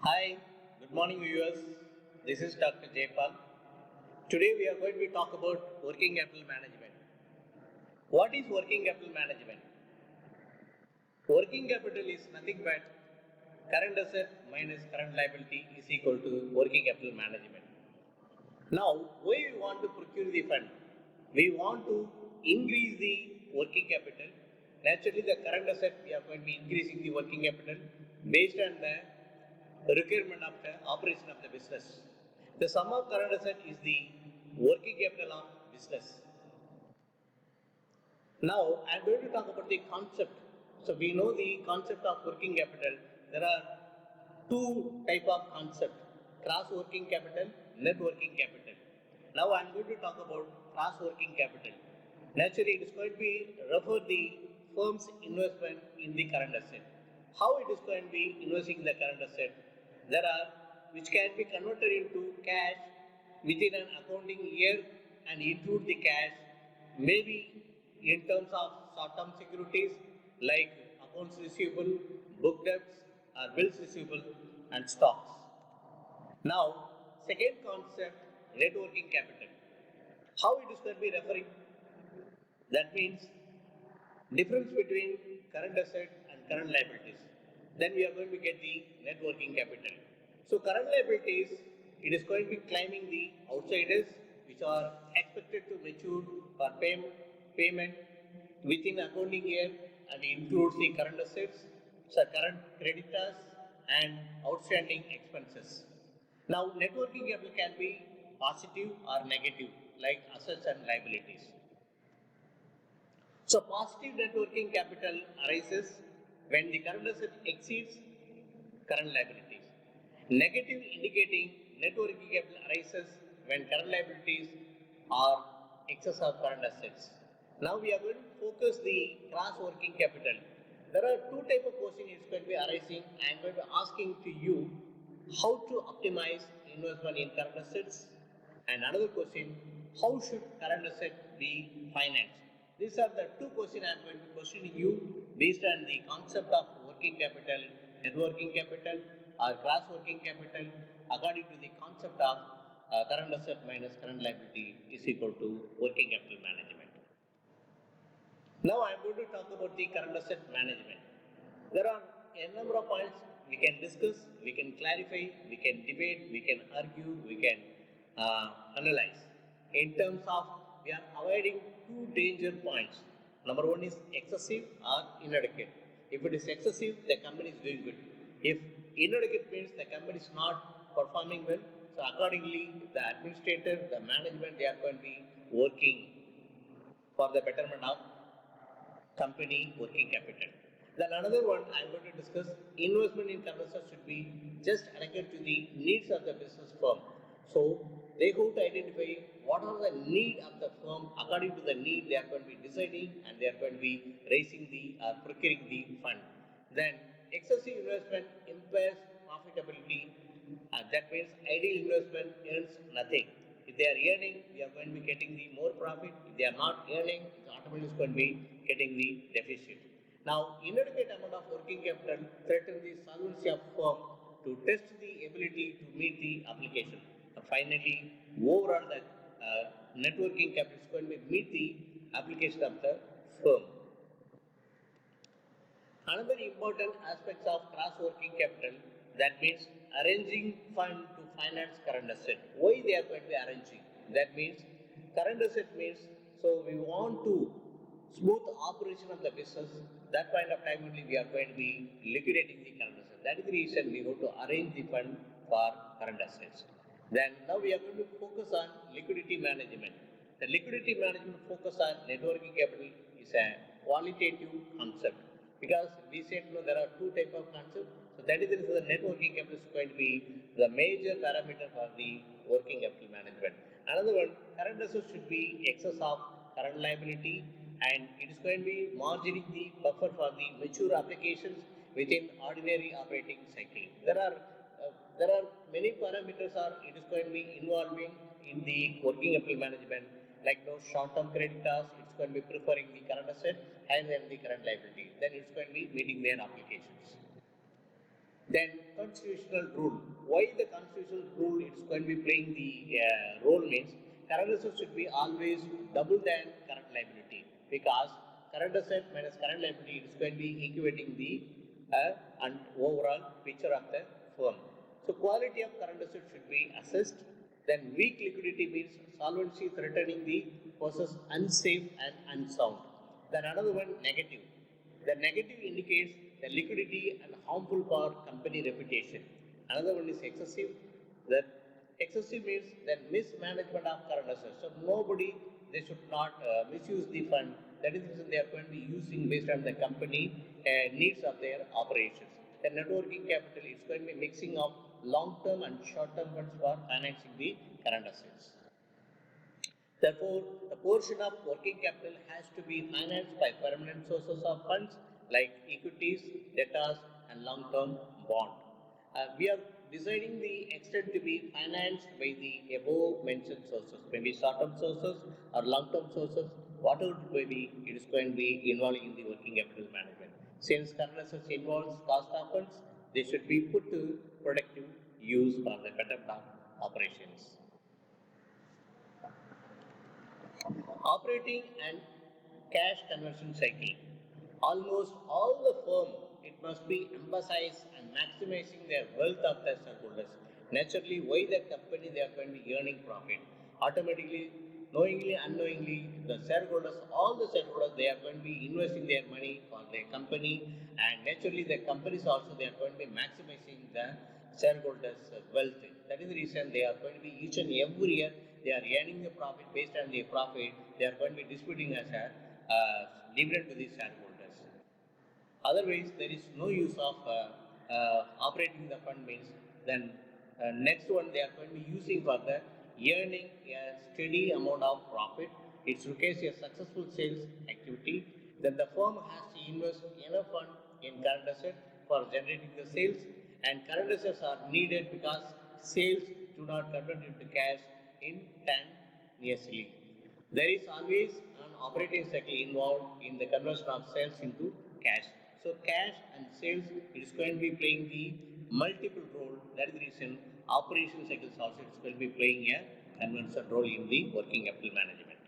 Hi, good morning viewers. This is Dr. Jaypal. Today we are going to talk about working capital management. What is working capital management? Working capital is nothing but current asset minus current liability is equal to working capital management. Now, why we want to procure the fund? We want to increase the working capital. Naturally, the current asset we are going to be increasing the working capital based on the requirement of the operation of the business. The sum of current asset is the working capital of business. Now I am going to talk about the concept. So we know the concept of working capital. There are two type of concept: cross working capital, net working capital. Now I am going to talk about cross working capital. Naturally, it is going to be refer the firm's investment in the current asset. How it is going to be investing in the current asset? There are which can be converted into cash within an accounting year and include the cash maybe in terms of short-term securities like accounts receivable, book debts, or bills receivable, and stocks. Now, second concept, net working capital. How it is going to be referring? That means difference between current asset and current liabilities. Then we are going to get the net working capital. So current liabilities, it is going to be claiming the outsiders which are expected to mature for payment within accounting year and includes the current assets, so current creditors and outstanding expenses. Now net working capital can be positive or negative like assets and liabilities. So positive net working capital arises when the current asset exceeds current liabilities. Negative indicating net working capital arises when current liabilities are excess of current assets. Now we are going to focus the cross working capital. There are two type of questions it's going to be arising. I am going to be asking to you how to optimize investment in current assets, and another question, how should current asset be financed? These are the two questions I am going to be questioning you based on the concept of working capital, net working capital, or cross working capital according to the concept of current asset minus current liability is equal to working capital management. Now I am going to talk about the current asset management. There are a number of points we can discuss, we can clarify, we can debate, we can argue, we can analyze. In terms of, we are avoiding two danger points. Number one is excessive or inadequate. If it is excessive, the company is doing good. If inadequate means the company is not performing well, so accordingly, the administrator, the management, they are going to be working for the betterment of company working capital. Then another one I am going to discuss, investment in current assets should be just allocated to the needs of the business firm. So they go to identify what are the need of the firm. According to the need, they are going to be deciding and they are going to be raising the procuring the fund. Then excessive investment impairs profitability. That means ideal investment earns nothing. If they are earning, we are going to be getting the more profit. If they are not earning, it's automatically going to be getting the deficit. Now, inadequate amount of working capital threatens the solvency of firm to test the ability to meet the application. Finally, overall, the net working capital is going to meet the application of the firm. Another important aspect of cross-working capital, that means arranging fund to finance current asset. Why they are going to be arranging? That means current asset means, so we want to smooth operation of the business. That point of time only we are going to be liquidating the current asset. That is the reason we go to arrange the fund for current assets. Then now we are going to focus on liquidity management. The liquidity management focus on net working capital is a qualitative concept, because we said no, there are two type of concepts. So that is the net working capital is going to be the major parameter for the working capital management. Another one, current assets should be excess of current liability, and it is going to be margining the buffer for the mature applications within ordinary operating cycle. There are many parameters are it is going to be involving in the working capital management, like those short-term creditors, it's going to be preferring the current asset and then the current liability. Then it's going to be meeting their applications. Then constitutional rule. Why the constitutional rule is going to be playing the role means current assets should be always double than current liability, because current asset minus current liability is going to be equating the and overall picture of the firm. So quality of current asset should be assessed. Then weak liquidity means solvency threatening the versus unsafe and unsound. Then another one, negative. The negative indicates the liquidity and harmful for company reputation. Another one is excessive. The excessive means the mismanagement of current assets. So nobody, they should not misuse the fund. That is the reason they are going to be using based on the company needs of their operations. The net working capital is going to be mixing of long-term and short-term funds for financing the current assets. Therefore, the portion of working capital has to be financed by permanent sources of funds like equities, debtors, and long-term bond. We are deciding the extent to be financed by the above mentioned sources, maybe short-term sources or long-term sources, whatever it may be, it is going to be involving in the working capital management. Since current assets involves cost of funds, they should be put to productive use for the betterment of operations. Operating and cash conversion cycle. Almost all the firm, it must be emphasized and maximizing their wealth of their shareholders. Naturally, why the company they are going to be earning profit. Automatically, knowingly, unknowingly, the shareholders, all the shareholders, they are going to be investing their money for their company, and naturally, the companies also they are going to be maximizing the shareholders' wealth. That is the reason they are going to be each and every year they are earning the profit. Based on the profit, they are going to be distributing as a dividend to the shareholders. Otherwise, there is no use of operating the fund means. Then next one they are going to be using for the earning a steady amount of profit. It requires a successful sales activity. Then the firm has to invest enough fund in current assets for generating the sales, and current assets are needed because sales do not convert into cash instantaneously. There is always an operating cycle involved in the conversion of sales into cash. So cash and sales is going to be playing the multiple role. That is the reason operation cycles also is going to be playing a conversion role in the working capital management.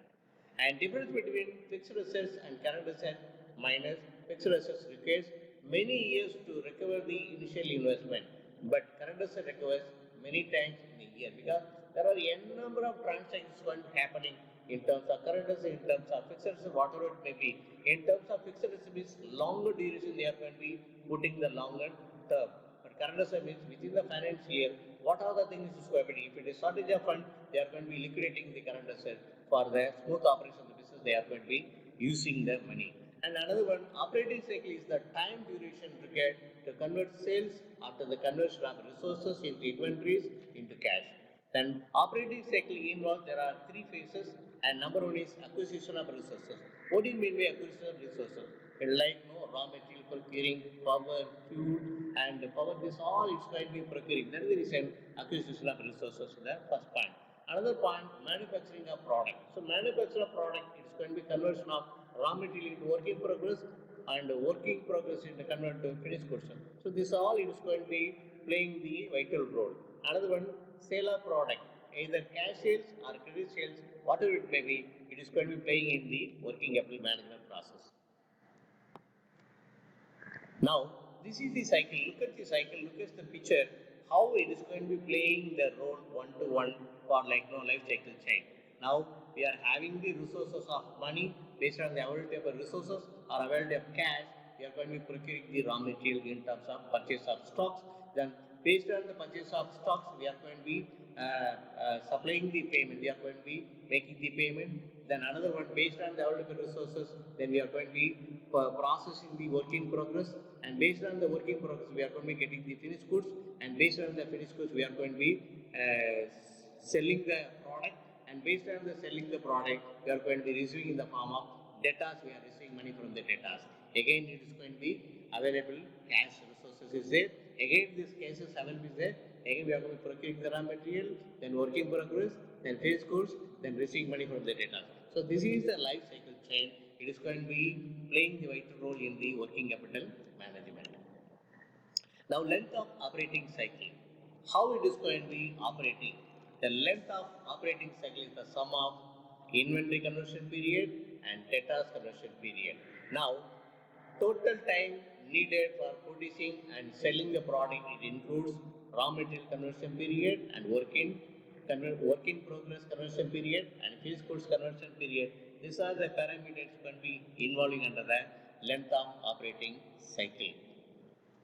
And difference between fixed assets and current assets minus fixed assets requires many years to recover the initial investment, but current asset recovers many times in a year, because there are n number of transactions going happening in terms of current assets, in terms of fixed assets, whatever it may be. In terms of fixed assets means longer duration, they are going to be putting the longer term. But current asset means within the financial year, what are the things is going to be? If it is shortage of fund, they are going to be liquidating the current asset for the smooth operation of the business. They are going to be using the money. And another one, operating cycle is the time duration required to convert sales after the conversion of resources into inventories into cash. Then operating cycle involves there are three phases, and number one is acquisition of resources. What do you mean by acquisition of resources? Like raw material procuring, power, fuel, and power. This all is going to be procuring. That is the reason acquisition of resources is the first point. Another point, manufacturing of product. So manufacture of product is going to be conversion of raw material into work in progress, and working progress into convert to finished goods. So this all is going to be playing the vital role. Another one, sale of product, either cash sales or credit sales, whatever it may be, it is going to be playing in the working capital management process. Now, this is the cycle. Look at the cycle, look at the picture, how it is going to be playing the role one-to-one for life cycle chain. Now, we are having the resources of money based on the availability of resources or availability of cash. We are going to be procuring the raw material in terms of purchase of stocks. Then, based on the purchase of stocks, we are going to be supplying the payment. We are going to be making the payment. Then another one, based on the available resources, then we are going to be processing the work in progress, and based on the work in progress, we are going to be getting the finished goods, and based on the finished goods, we are going to be selling the product, and based on the selling the product, we are going to be receiving in the form of debtors. We are receiving money from the debtors. Again, it is going to be available cash resources is there. Again, this cash is available is there. Again, we are going to be procuring the raw material, then work in progress, then finished goods, then receiving money from the debtors. So this is the life cycle chain. It is going to be playing the vital role in the working capital management. Now, length of operating cycle. How it is going to be operating? The length of operating cycle is the sum of inventory conversion period and debtors conversion period. Now, total time needed for producing and selling the product, it includes raw material conversion period and work in progress conversion period and finished goods conversion period. These are the parameters going to be involving under the length of operating cycle.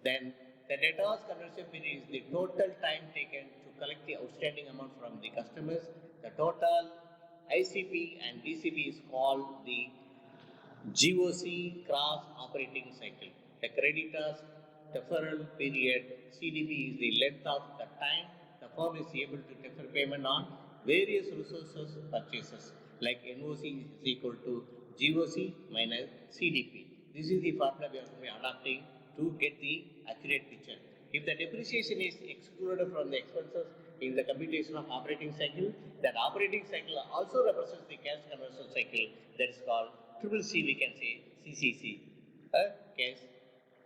Then the debtors conversion period is the total time taken to collect the outstanding amount from the customers. The total ICP and DCP is called the GOC cross operating cycle. The creditors deferral period CDP is the length of the time the firm is able to defer payment on various resources purchases, like NOC is equal to GOC minus CDP. This is the formula we are going to be adopting to get the accurate picture. If the depreciation is excluded from the expenses in the computation of operating cycle, that operating cycle also represents the cash conversion cycle, that is called triple C, we can say CCC, cash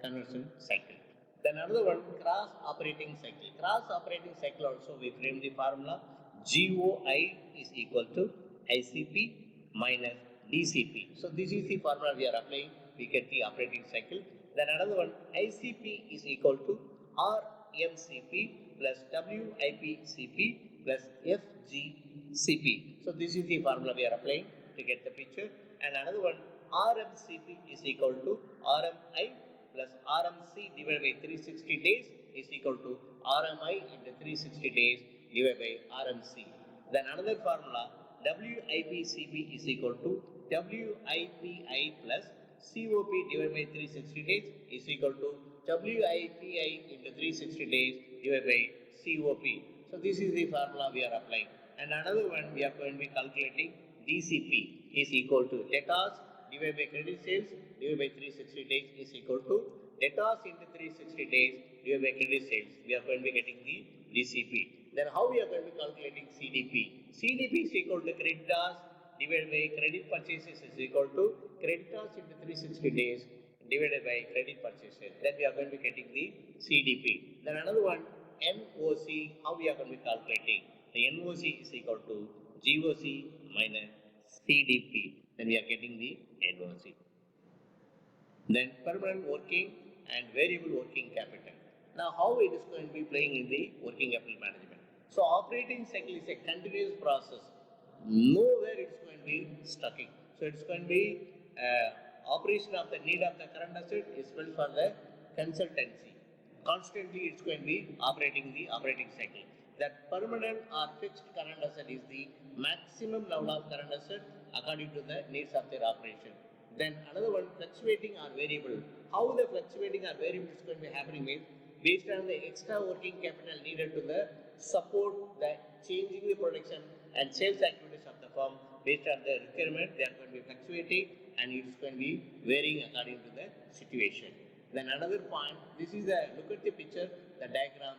conversion cycle. Then another one, cross operating cycle. Cross operating cycle also we frame the formula GOI is equal to ICP minus DCP. So this is the formula we are applying, we get the operating cycle. Then another one, ICP is equal to RMCP plus WIPCP plus FGCP. So this is the formula we are applying to get the picture. And another one, RMCP is equal to RMI plus RMC divided by 360 days is equal to RMI into 360 days divided by RMC. Then another formula, WIPCP is equal to WIPI plus COP divided by 360 days is equal to WIPI into 360 days divided by COP. So this is the formula we are applying. And another one, we are going to be calculating DCP is equal to debtors divided by credit sales divided by 360 days is equal to debtors into 360 days divided by credit sales. We are going to be getting the DCP. Then how we are going to be calculating CDP? CDP is equal to creditors divided by credit purchases is equal to creditors into 360 days divided by credit purchases. Then we are going to be getting the CDP. Then another one, NOC, how we are going to be calculating? The NOC is equal to GOC minus CDP. Then we are getting the NOC. Then permanent working and variable working capital. Now how it is going to be playing in the working capital management? So operating cycle is a continuous process. Nowhere it's going to be stucking. So it's going to be operation of the need of the current asset is built for the consultancy. Constantly it's going to be operating the operating cycle. That permanent or fixed current asset is the maximum level of current asset according to the needs of their operation. Then another one, fluctuating or variable. How the fluctuating or variable is going to be happening means based on the extra working capital needed to the support the changing the production and sales activities of the firm. Based on the requirement, they are going to be fluctuating and it's going to be varying according to the situation. Then another point, this is a look at the picture, the diagram.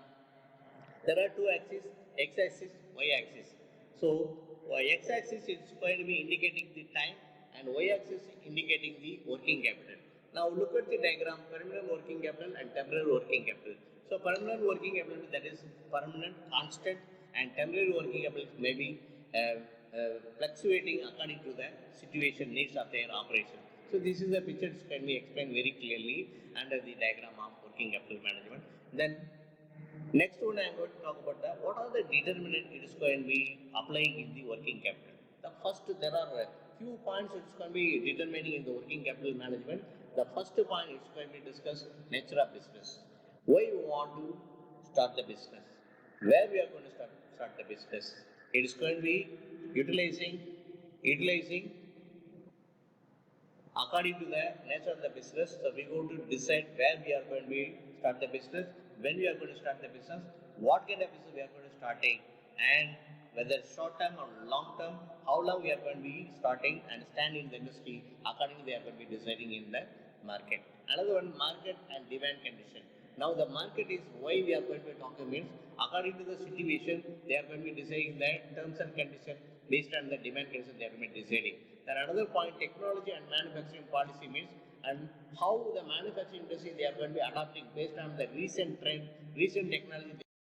There are two axes, x-axis, y-axis. So x-axis is going to be indicating the time and y-axis indicating the working capital. Now look at the diagram, permanent working capital and temporary working capital. So permanent working capital, that is permanent, constant, and temporary working capital may be fluctuating according to the situation needs of their operation. So this is the picture which can be explained very clearly under the diagram of working capital management. Then next one I am going to talk about what are the determinants it is going to be applying in the working capital. The first, there are a few points it's going to be determining in the working capital management. The first point is going to be discussed nature of business. Why you want to start the business? Where we are going to start the business? It is going to be utilizing according to the nature of the business. So we go to decide where we are going to be start the business, when we are going to start the business, what kind of business we are going to starting, and whether short term or long term, how long we are going to be starting and stand in the industry. Accordingly, they are going to be deciding in the market. Another one, market and demand condition. Now the market is why we are going to be talking means according to the situation, they are going to be deciding the terms and conditions based on the demand condition they are going to be deciding. Then another point, technology and manufacturing policy means and how the manufacturing industry they are going to be adapting based on the recent trend, recent technology.